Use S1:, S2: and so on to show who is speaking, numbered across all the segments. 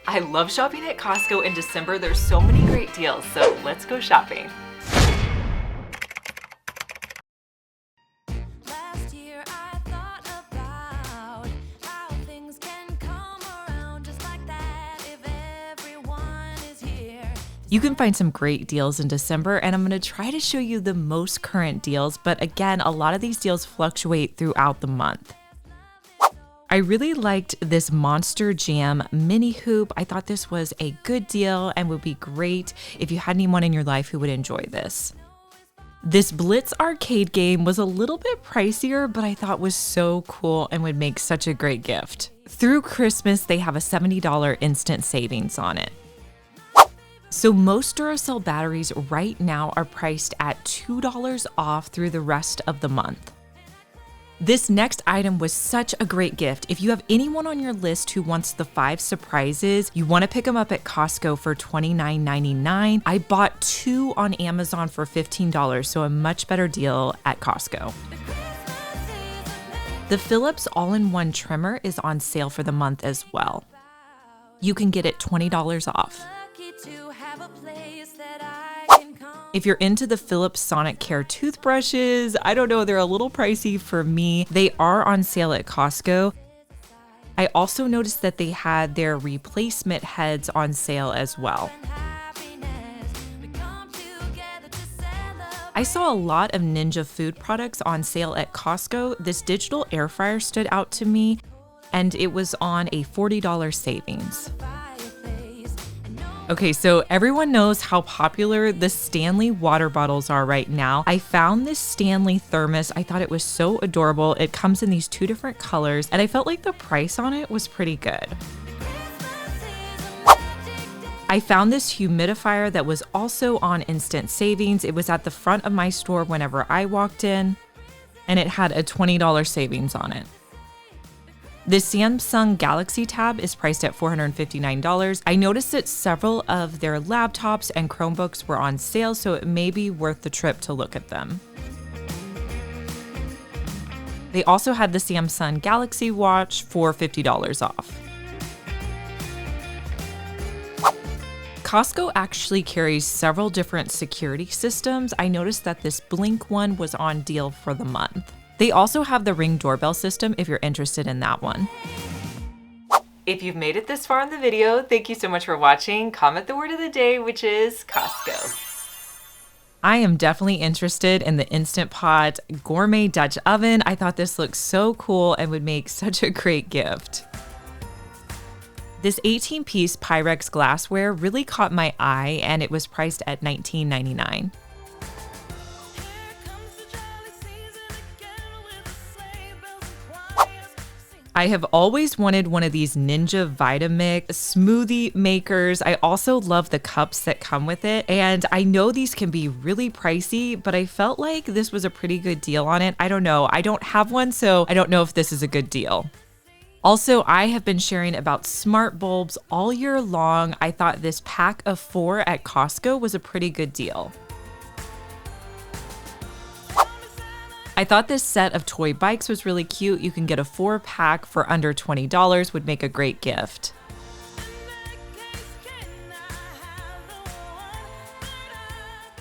S1: I love shopping at Costco in December. There's so many great deals, so let's go shopping. You can find some great deals in December, and I'm going to try to show you the most current deals, but again, a lot of these deals fluctuate throughout the month. I really liked this Monster Jam mini hoop. I thought this was a good deal and would be great if you had anyone in your life who would enjoy this. This Blitz arcade game was a little bit pricier, but I thought was so cool and would make such a great gift. Through Christmas, they have a $70 instant savings on it. So most Duracell batteries right now are priced at $2 off through the rest of the month. This next item was such a great gift. If you have anyone on your list who wants the 5 surprises, you want to pick them up at Costco for $29.99. I bought 2 on Amazon for $15, so a much better deal at Costco. The Philips all-in-one trimmer is on sale for the month as well. You can get it $20 off. If you're into the Philips Sonic Care toothbrushes, I don't know, they're a little pricey for me. They are on sale at Costco. I also noticed that they had their replacement heads on sale as well. I saw a lot of Ninja food products on sale at Costco. This digital air fryer stood out to me, and it was on a $40 savings. Okay, so everyone knows how popular the Stanley water bottles are right now. I found this Stanley thermos. I thought it was so adorable. It comes in these 2 different colors, and I felt like the price on it was pretty good. I found this humidifier that was also on instant savings. It was at the front of my store whenever I walked in, and it had a $20 savings on it. This Samsung Galaxy Tab is priced at $459. I noticed that several of their laptops and Chromebooks were on sale, so it may be worth the trip to look at them. They also had the Samsung Galaxy Watch for $50 off. Costco actually carries several different security systems. I noticed that this Blink one was on deal for the month. They also have the Ring doorbell system if you're interested in that one. If you've made it this far in the video, thank you so much for watching. Comment the word of the day, which is Costco. I am definitely interested in the Instant Pot Gourmet Dutch Oven. I thought this looked so cool and would make such a great gift. This 18-piece Pyrex glassware really caught my eye, and it was priced at $19.99. I have always wanted one of these Ninja Vitamix smoothie makers. I also love the cups that come with it, and I know these can be really pricey, but I felt like this was a pretty good deal on it. I don't know. I don't have one, so I don't know if this is a good deal. Also, I have been sharing about smart bulbs all year long. I thought this pack of 4 at Costco was a pretty good deal. I thought this set of toy bikes was really cute. You can get a 4-pack for under $20, would make a great gift.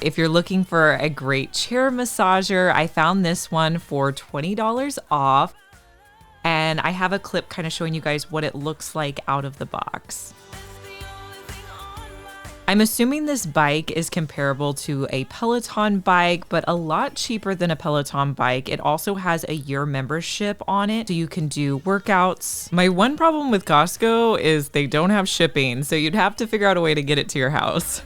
S1: If you're looking for a great chair massager, I found this one for $20 off. And I have a clip kind of showing you guys what it looks like out of the box. I'm assuming this bike is comparable to a Peloton bike, but a lot cheaper than a Peloton bike. It also has a year membership on it, so you can do workouts. My one problem with Costco is they don't have shipping, so you'd have to figure out a way to get it to your house.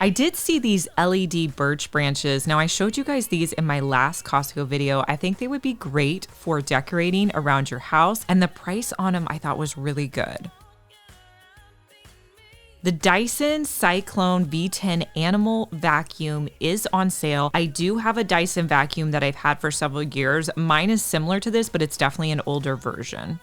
S1: I did see these LED birch branches. Now, I showed you guys these in my last Costco video. I think they would be great for decorating around your house, and the price on them I thought was really good. The Dyson Cyclone V10 Animal Vacuum is on sale. I do have a Dyson vacuum that I've had for several years. Mine is similar to this, but it's definitely an older version.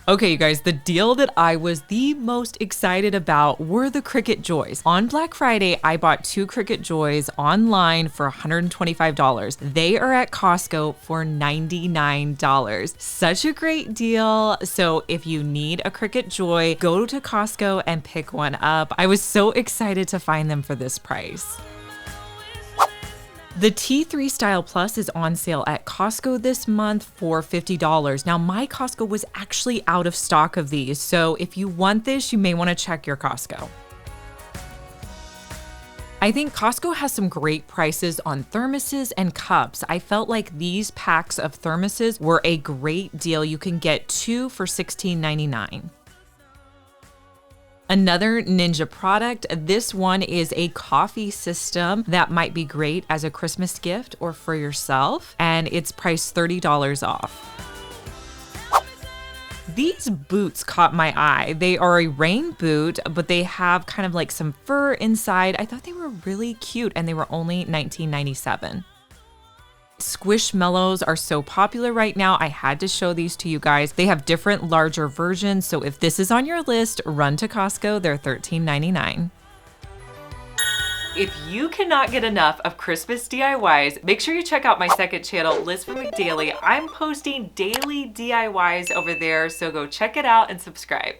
S1: Okay, you guys, the deal that I was the most excited about were the Cricut Joys. On Black Friday, I bought 2 Cricut Joys online for $125. They are at Costco for $99. Such a great deal. So if you need a Cricut Joy, go to Costco and pick one up. I was so excited to find them for this price. The T3 Style Plus is on sale at Costco this month for $50. Now, my Costco was actually out of stock of these, so if you want this, you may want to check your Costco. I think Costco has some great prices on thermoses and cups. I felt like these packs of thermoses were a great deal. You can get 2 for $16.99. Another Ninja product, this one is a coffee system that might be great as a Christmas gift or for yourself, and it's priced $30 off. These boots caught my eye. They are a rain boot, but they have kind of like some fur inside. I thought they were really cute, and they were only $19.97. Squishmallows are so popular right now. I had to show these to you guys. They have different larger versions, so if this is on your list, run to Costco. They're $13.99. If you cannot get enough of Christmas DIYs, make sure you check out my second channel, Liz Fenwick Daily. I'm posting daily DIYs over there, so go check it out and subscribe.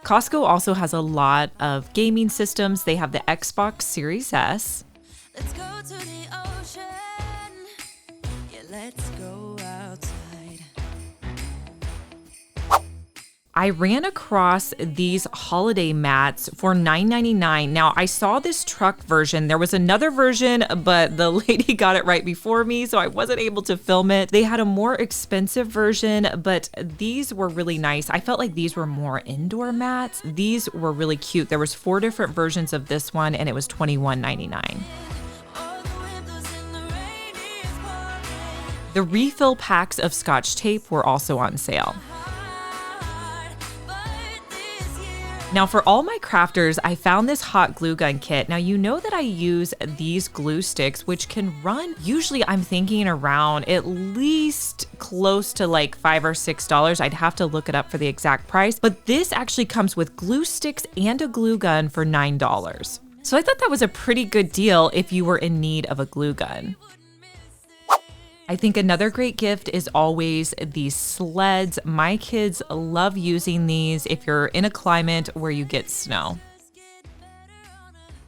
S1: Costco also has a lot of gaming systems. They have the Xbox Series S. Let's go to the ocean. Yeah, let's go outside. I ran across these holiday mats for $9.99. Now, I saw this truck version. There was another version, but the lady got it right before me, so I wasn't able to film it. They had a more expensive version, but these were really nice. I felt like these were more indoor mats. These were really cute. There was 4 different versions of this one, and it was $21.99. The refill packs of Scotch tape were also on sale. Now, for all my crafters, I found this hot glue gun kit. Now, you know that I use these glue sticks, which can run, usually I'm thinking around at least close to like $5 or $6. I'd have to look it up for the exact price, but this actually comes with glue sticks and a glue gun for $9. So I thought that was a pretty good deal if you were in need of a glue gun. I think another great gift is always these sleds. My kids love using these if you're in a climate where you get snow.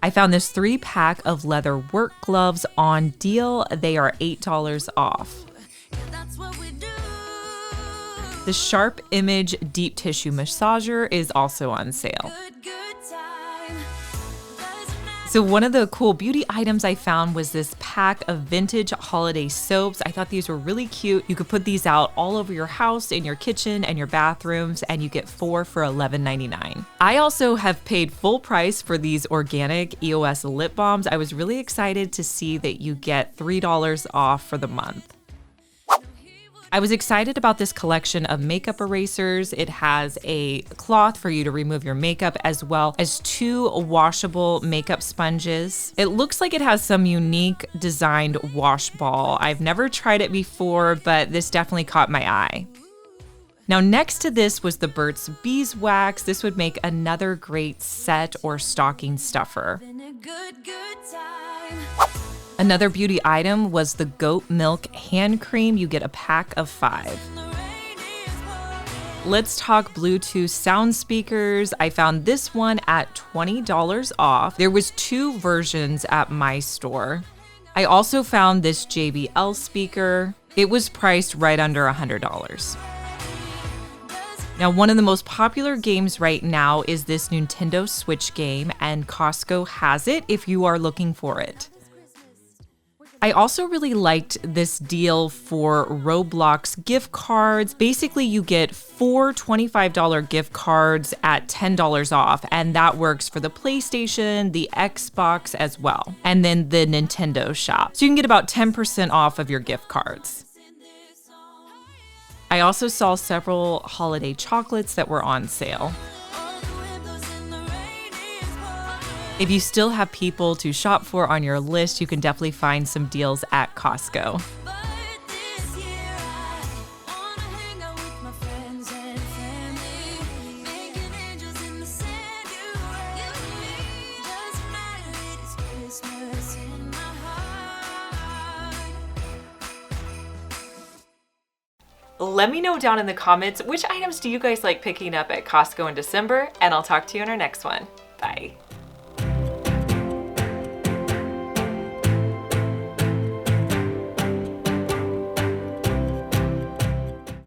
S1: I found this 3-pack of leather work gloves on deal. They are $8 off. The Sharp Image Deep Tissue Massager is also on sale. So one of the cool beauty items I found was this pack of vintage holiday soaps. I thought these were really cute. You could put these out all over your house, in your kitchen and your bathrooms, and you get 4 for $11.99. I also have paid full price for these organic EOS lip balms. I was really excited to see that you get $3 off for the month. I was excited about this collection of makeup erasers. It has a cloth for you to remove your makeup, as well as 2 washable makeup sponges. It looks like it has some unique designed wash ball. I've never tried it before, but this definitely caught my eye. Now, next to this was the Burt's Beeswax. This would make another great set or stocking stuffer. Another beauty item was the goat milk hand cream. You get a pack of 5. Let's talk Bluetooth sound speakers. I found this one at $20 off. There was 2 versions at my store. I also found this JBL speaker. It was priced right under $100. Now, one of the most popular games right now is this Nintendo Switch game, and Costco has it if you are looking for it. I also really liked this deal for Roblox gift cards. Basically, you get 4 $25 gift cards at $10 off, and that works for the PlayStation, the Xbox as well, and then the Nintendo shop. So you can get about 10% off of your gift cards. I also saw several holiday chocolates that were on sale. If you still have people to shop for on your list, you can definitely find some deals at Costco. Let me know down in the comments which items do you guys like picking up at Costco in December, and I'll talk to you in our next one. Bye.